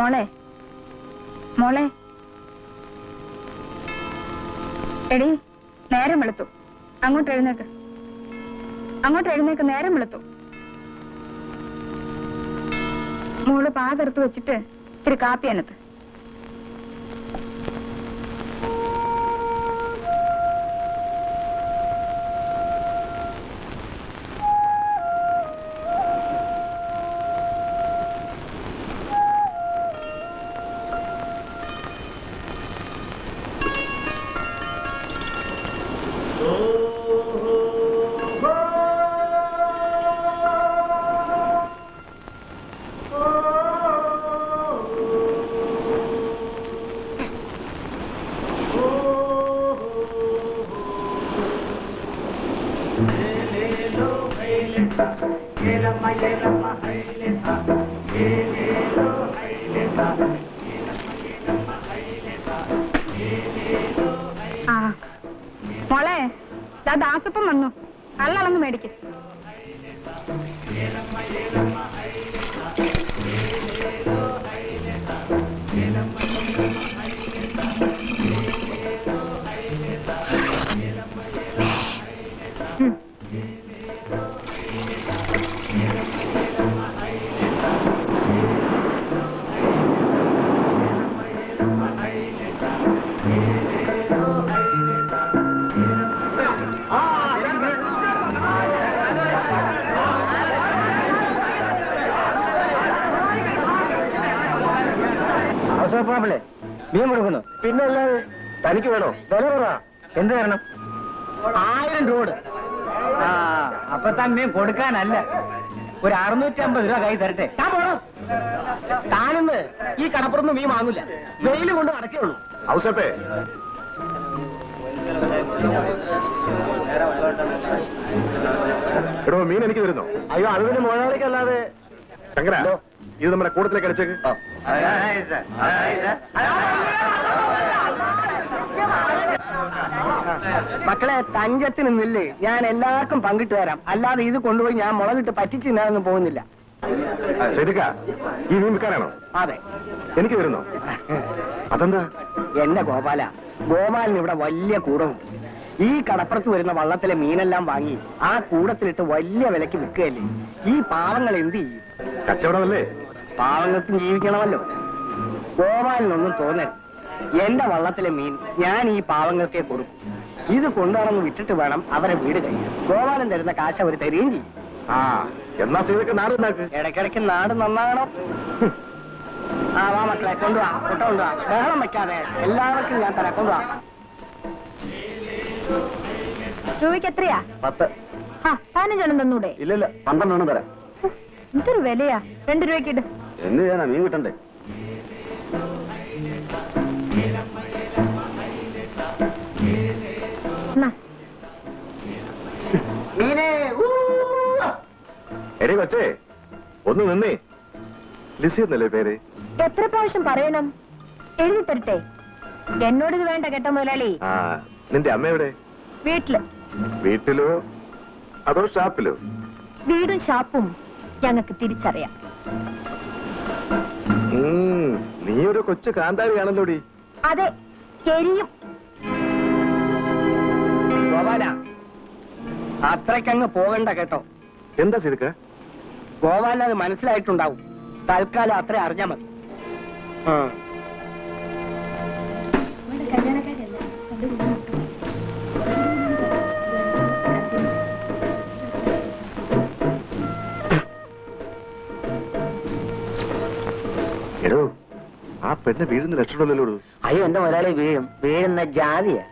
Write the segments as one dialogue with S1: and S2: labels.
S1: മോളെ മോളെ എടി നേരം വെളുത്തു. അങ്ങോട്ട് എഴുന്നേക്ക്, നേരം വെളുത്തു. മോള് പാതെടുത്ത് വെച്ചിട്ട് ഇത്തിരി കാപ്പി അനത്ത്. മോളെ ദാസപ്പം വന്നു, കള്ളളന്ന് മേടിക്ക്.
S2: മീൻ കൊടുക്കുന്നു. പിന്നെ അല്ലാതെ തനിക്ക് വേണോ? വില പറ. എന്ത് തരണം? 1000 രൂപ. അപ്പൊ താൻ മീൻ കൊടുക്കാനല്ല, ഒരു 650 രൂപ കൈ തരട്ടെ. താനിന്ന് ഈ കടപ്പുറന്ന് മീൻ വാങ്ങില്ല, വെയില് കൊണ്ട് നടക്കേയുള്ളൂ.
S3: ഔസപ്പേ, എടോ മീൻ എനിക്ക് തരുന്നോ?
S2: അയ്യോ, അത് പിന്നെ മുതലാളിക്കല്ലാതെ.
S3: ശങ്കര, ഇത് നമ്മുടെ കൂടത്തിലേക്ക് അടിച്ചേക്ക്.
S2: മക്കളെ, തഞ്ചത്തിന് നില്ല്, ഞാൻ എല്ലാവർക്കും പങ്കിട്ട് തരാം. അല്ലാതെ ഇത് കൊണ്ടുപോയി ഞാൻ മുളകിട്ട് പറ്റിച്ച് തിന്നാനൊന്നും പോകുന്നില്ല.
S3: ശരിക്കാ, ഈ മീൻ വിൽക്കാനാണോ?
S2: അതെ.
S3: എനിക്ക് തരുന്നോ? അതെന്താ?
S2: എന്റെ ഗോപാലിന് ഇവിടെ വലിയ കൂടമുണ്ട്. ഈ കടപ്പുറത്ത് വരുന്ന വള്ളത്തിലെ മീനെല്ലാം വാങ്ങി ആ കൂടത്തിലിട്ട് വലിയ വിലക്ക് വിൽക്കുകയല്ലേ. ഈ പാവങ്ങൾ എന്ത് ചെയ്യും?
S3: കച്ചവടമല്ലേ?
S2: പാവങ്ങൾക്കും ജീവിക്കണമല്ലോ. ഗോപാലിനൊന്നും തോന്നരുത്. എന്റെ വള്ളത്തിലെ മീൻ ഞാൻ ഈ പാവങ്ങൾക്കേ കൊടുക്കും. ഇത് കൊണ്ടുവന്ന് വിട്ടിട്ട് വേണം അവരെ വീട് കഴിയാൻ. ഗോപാലൻ തരുന്ന കാശ് അവർ തരുകയും ചെയ്യും.
S3: എന്നാ സീതൊക്കെ നാട് നന്നാക്ക്.
S2: ഇടയ്ക്കിടയ്ക്ക് നാട് നന്നാകണം. വാ മക്കളെ, കൊണ്ടുവാ, കൊണ്ടുവാ. ബഹളം വെക്കാതെ എല്ലാവർക്കും ഞാൻ തരാം. കൊണ്ടുവാ.
S1: രൂപയ്ക്ക് എത്രയാ?
S3: 10.
S1: 15 തന്നൂടെ?
S3: ഇല്ലല്ല, 12 തരാം.
S1: എന്തൊരു വിലയാ? 2 രൂപയ്ക്ക് ഇട്.
S3: എന്ത് ചെയ്യാനാ, മീൻ കിട്ടണ്ടേ? എടി കൊച്ചേ, ഒന്ന് നിന്നേ. ലിസി എന്നല്ലേ പേര്?
S1: എത്ര പ്രാവശ്യം പറയണം? എഴുതി തരട്ടെ? എന്നോട് ഇത് വേണ്ട കേട്ടോ മുതലാളി.
S3: നിന്റെ അമ്മ എവിടെ?
S1: വീട്ടില്.
S3: വീട്ടിലോ അതോ ഷാപ്പിലോ?
S1: വീടും ഷാപ്പും ഞങ്ങൾക്ക് തിരിച്ചറിയാം.
S3: നീ ഒരു കൊച്ചു കാന്താരിയാണല്ലോടി.
S1: അതെ, എരിയും.
S2: ഗോപാല, അത്രയ്ക്കങ്ങ് പോകണ്ട കേട്ടോ.
S3: എന്താ ശരിക്ക?
S2: ഗോപാലിന് അത് മനസ്സിലായിട്ടുണ്ടാവും. തൽക്കാലം അത്ര അറിഞ്ഞാൽ മതി.
S3: എടോ, ആ പെണ്ണ് വീഴുന്ന ലക്ഷണമല്ലോ.
S2: അയ്യോ, എന്റെ മുതലാളി വീഴുന്ന ജാതിയാ.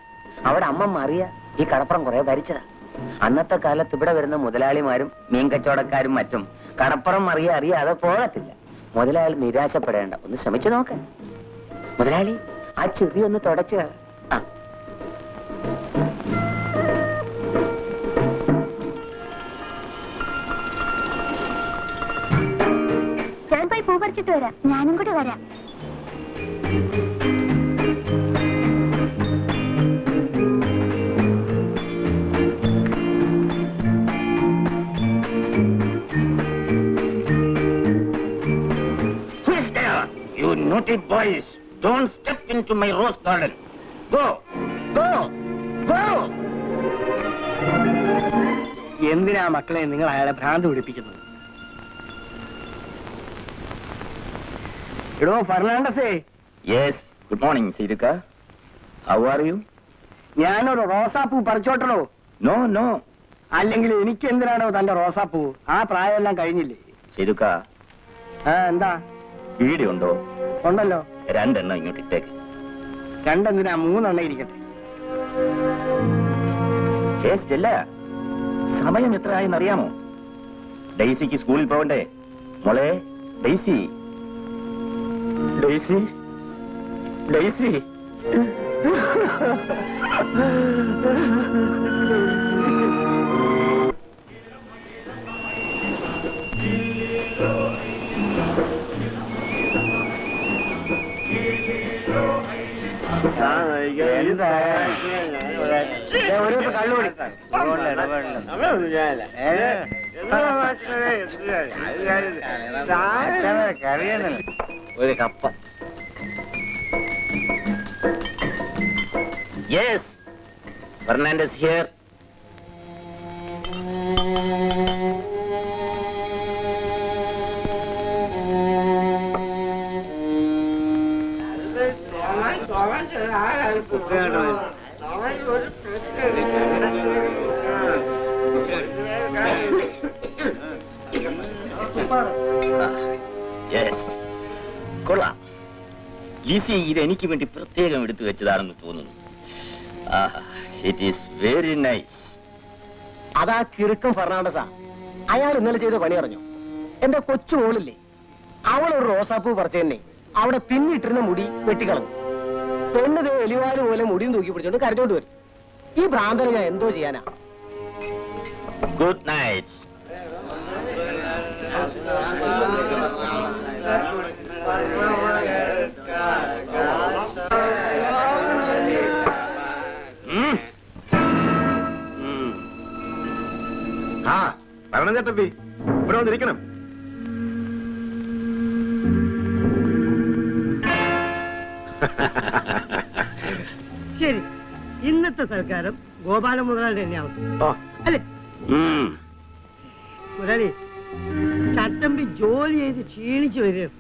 S2: അവിടെ അമ്മ അറിയ ഈ കടപ്പുറം കുറെ ഭരിച്ചതാ. അന്നത്തെ കാലത്ത് ഇവിടെ വരുന്ന മുതലാളിമാരും മീൻ കച്ചവടക്കാരും മറ്റും കടപ്പുറം അറിയാതെ പോകത്തില്ല. മുതലാളി നിരാശപ്പെടേണ്ട, ഒന്ന് ശ്രമിച്ചു നോക്ക. മുതലാളി, ആ ചെറിയ ഒന്ന് തുടച്ച.
S1: ഞാൻ പോയി പൂ പറിച്ചിട്ട് വരാം. ഞാനും കൂടി വരാം.
S2: You Naughty boys, don't step into my rose garden. Go, go, go.
S4: എന്തിനാ മക്കളെ നിങ്ങൾ അയാളെ ഭ്രാന്ത് പിടിപ്പിക്കുന്നത്? എടോ ഫെർണാണ്ടസേ.
S2: യെസ്, ഗുഡ് മോർണിംഗ് സീതുക്ക. How are you?
S4: ഞാനൊരു റോസാപ്പൂ പറിച്ചോട്ടണോ?
S2: No no.
S4: അല്ലെങ്കിൽ എനിക്ക് എന്തിനാണോ തന്റെ റോസാപ്പൂ? ആ പ്രായമെല്ലാം കഴിഞ്ഞില്ലേ?
S2: സീതുക്ക,
S4: എന്താ?
S2: വീഡിയോ ഉണ്ടോ?
S4: ഉണ്ടല്ലോ.
S2: 2 എണ്ണം ഇങ്ങോട്ട് ഇട്ടേക്ക്.
S4: 2 എന്തിനാ? 3 എണ്ണം ഇരിക്കട്ടെ.
S2: ഇല്ല, സമയം എത്ര ആയെന്ന് അറിയാമോ? ഡെയ്സിക്ക് സ്കൂളിൽ പോകണ്ടേ? മോളെ ഡെയ്സി, ഡെയ്സി, ഡെയ്സി. ഒരു കപ്പ. Yes, Fernandes here. കൊള്ളാം. ലിസി ഇത് എനിക്ക് വേണ്ടി പ്രത്യേകം എടുത്തു വെച്ചതാണെന്ന് തോന്നുന്നു. It is very nice.
S4: അതാ കിറുക്കം ഫെർണാണ്ടസാ. അയാൾ ഇന്നലെ ചെയ്ത പണി അറിഞ്ഞു? എന്റെ കൊച്ചു മോളില്ലേ, അവളൊരു റോസാപ്പൂ പറിച്ചെന്നെ അവിടെ പിന്നിട്ടിരുന്ന മുടി വെട്ടിക്കളഞ്ഞു. പെണ്ണത് എലിവാല് പോലെ മുടിയും തൂക്കി പിടിച്ചോണ്ട് കരഞ്ഞോണ്ട് വരും. ഈ ഭ്രാന്തനെ ഞാൻ എന്തോ ചെയ്യാനാ?
S2: Good night.
S3: വരണം ചേട്ടപ്പി, ഇവിടെ വന്നിരിക്കണം.
S5: ശരി, ഇന്നത്തെ സൽക്കാരം ഗോപാല മുതലാളി തന്നെയാവും അല്ലേ? മുതലാളി, ചട്ടമ്പി ജോലി ചെയ്ത് ക്ഷീണിച്ചു വരികയാണ്.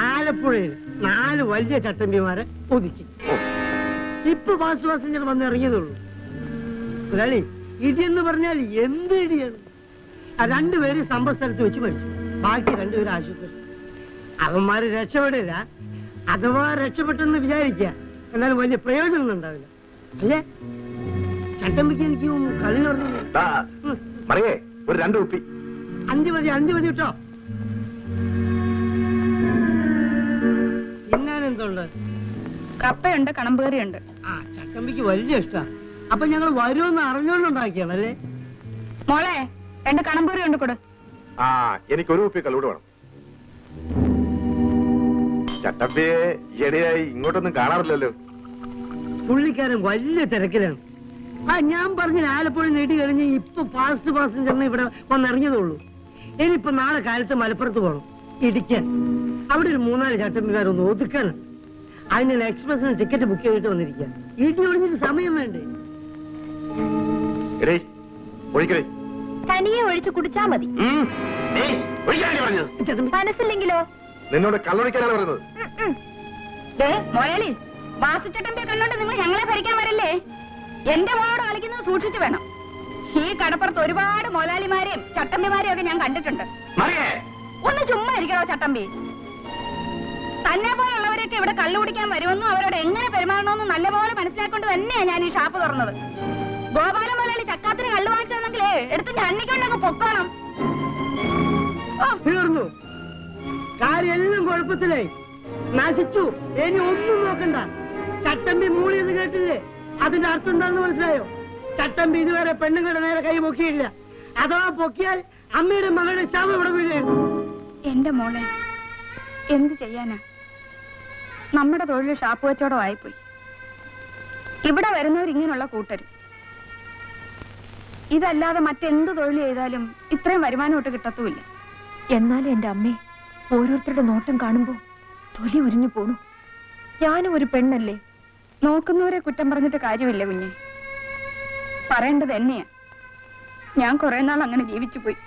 S5: ആലപ്പുഴയിൽ 4 വലിയ ചട്ടമ്പിമാരെ ഒതുക്കി. ഇപ്പൊ വാസുവാസങ്ങൾ വന്നിറങ്ങിയതുള്ളൂ. മുതലാളി, ഇടിയെന്ന് പറഞ്ഞാൽ എന്ത് ഇടിയാണ്? 2 പേര് സംഭവ സ്ഥലത്ത് വെച്ച് മരിച്ചു, ബാക്കി 2 പേര് ആശുപത്രി. അവന്മാര് രക്ഷപ്പെടില്ല. അഥവാ രക്ഷപ്പെട്ടെന്ന് വിചാരിക്കുക, എന്നാലും വലിയ പ്രയോജനമൊന്നും ഉണ്ടാവില്ല. അല്ലേ? ചട്ടമ്പിക്ക് എനിക്ക് കളി പറഞ്ഞു.
S3: പറയേ, ഒരു 2 കുപ്പി.
S5: 5 മതി കേട്ടോ. തിന്നാനെന്തുണ്ട്?
S1: കപ്പയുണ്ട്, കണമ്പേറിയുണ്ട്.
S5: ചട്ടമ്പിക്ക് വലിയ ഇഷ്ടാ. അപ്പൊ ഞങ്ങൾ വരുമെന്ന് അറിഞ്ഞോണ്ടുണ്ടാക്കിയാണല്ലേ?
S1: മോളെ 2 കണമ്പേറിയുണ്ട് കൊടു.
S3: എനിക്കൊരു കുപ്പി കള്ളൂടെ വേണം. ചട്ടമ്പിയെ ഈയിടെയായി ഇങ്ങോട്ടൊന്നും കാണാറില്ലല്ലോ.
S5: പുള്ളിക്കാരൻ വലിയ തിരക്കിലാണ്. ഞാൻ പറഞ്ഞ ആലപ്പുഴ നീട്ടി കഴിഞ്ഞ് ഇപ്പൊ ഫാസ്റ്റ് പാസഞ്ചറിന് ഇവിടെ വന്നിറങ്ങിയതുള്ളൂ. ഇനിയിപ്പൊ നാളെ കാലത്ത് മലപ്പുറത്ത് പോകണം, ഇടിക്കാൻ. അവിടെ ഒരു 3-4 ചട്ടമ്പിക്കാരൊന്ന് ഒതുക്കാനാണ്. അതിനുള്ള എക്സ്പ്രസിന് ടിക്കറ്റ് ബുക്ക് ചെയ്തിട്ട് വന്നിരിക്കുക. ഇടി ഒഴിഞ്ഞിട്ട് സമയം വേണ്ടേ?
S1: തനിയെ ഒഴിച്ച് കുടിച്ചാ മതി. മനസ്സില്ലെങ്കിലോ?
S3: നിന്നോട് കള്ളൊഴിക്കാനാണ് പറയുന്നത്.
S1: മോളി, വാസുചട്ടമ്പിയെ കണ്ടോണ്ട് നിങ്ങൾ ഞങ്ങളെ ഭരിക്കാൻ വരല്ലേ? എന്റെ മോളോട് കളിക്കുന്നത് സൂക്ഷിച്ചു വേണം. ഈ കടപ്പുറത്ത് ഒരുപാട് മോലാലിമാരെയും ചട്ടമ്പിമാരെയും ഒക്കെ ഞാൻ കണ്ടിട്ടുണ്ട്. ഒന്ന് ചുമ്മാ ഇരിക്കണോ ചട്ടമ്പി? തന്നെ പോലുള്ളവരൊക്കെ ഇവിടെ കള്ളു കുടിക്കാൻ വരുമെന്നും അവരോട് എങ്ങനെ പെരുമാറണമെന്നും നല്ലപോലെ മനസ്സിലാക്കൊണ്ട് തന്നെയാ ഞാൻ ഈ ഷാപ്പ് തുറന്നത്. ഗോപാല മുതലാളി ചക്കാത്തിന് കള്ളു വാങ്ങിച്ചെന്നെങ്കിലേ എടുത്ത് ഞണ്ണിക്കൊണ്ടങ്ങ് പൊക്കോണം.
S5: തീർന്നു, കാര്യമെല്ലാം കുഴപ്പത്തിലായി, നശിച്ചു. ഇനി ഒന്നും നോക്കണ്ട. ചട്ടമ്പി മൂളിയെന്ന് കേട്ടില്ലേ? അതിന്റെ അർത്ഥം എന്താണെന്ന് മനസ്സിലായോ? ചട്ടമ്പി ഇതുവരെ പെണ്ണുങ്ങളുടെ നേരെ കൈ പൊക്കിയില്ല. അഥവാ പൊക്കിയാൽ അമ്മയുടെ മകളുടെ ശവം ഇവിടെ വീഴായിരുന്നു.
S1: എന്റെ മോളെ, എന്ത് ചെയ്യാനാ? നമ്മുടെ തൊഴിൽ ഷാപ്പ് കച്ചവടം ആയിപ്പോയി. ഇവിടെ വരുന്നവർ ഇങ്ങനെയുള്ള കൂട്ടരും. ഇതല്ലാതെ മറ്റെന്ത് തൊഴിൽ ചെയ്താലും ഇത്രയും വരുമാനം ഒട്ട് കിട്ടത്തുമില്ല. എന്നാലും എന്റെ അമ്മേ, ഓരോരുത്തരുടെ നോട്ടം കാണുമ്പോ തൊലി ഉരിഞ്ഞു പോണു. ഞാനും ഒരു പെണ്ണല്ലേ, നോക്കുന്നവരെ കുറ്റം പറഞ്ഞിട്ട് കാര്യമില്ല കുഞ്ഞെ. പറയേണ്ടത് എന്നെയാ. ഞാൻ കുറെ നാൾ അങ്ങനെ ജീവിച്ചു പോയി.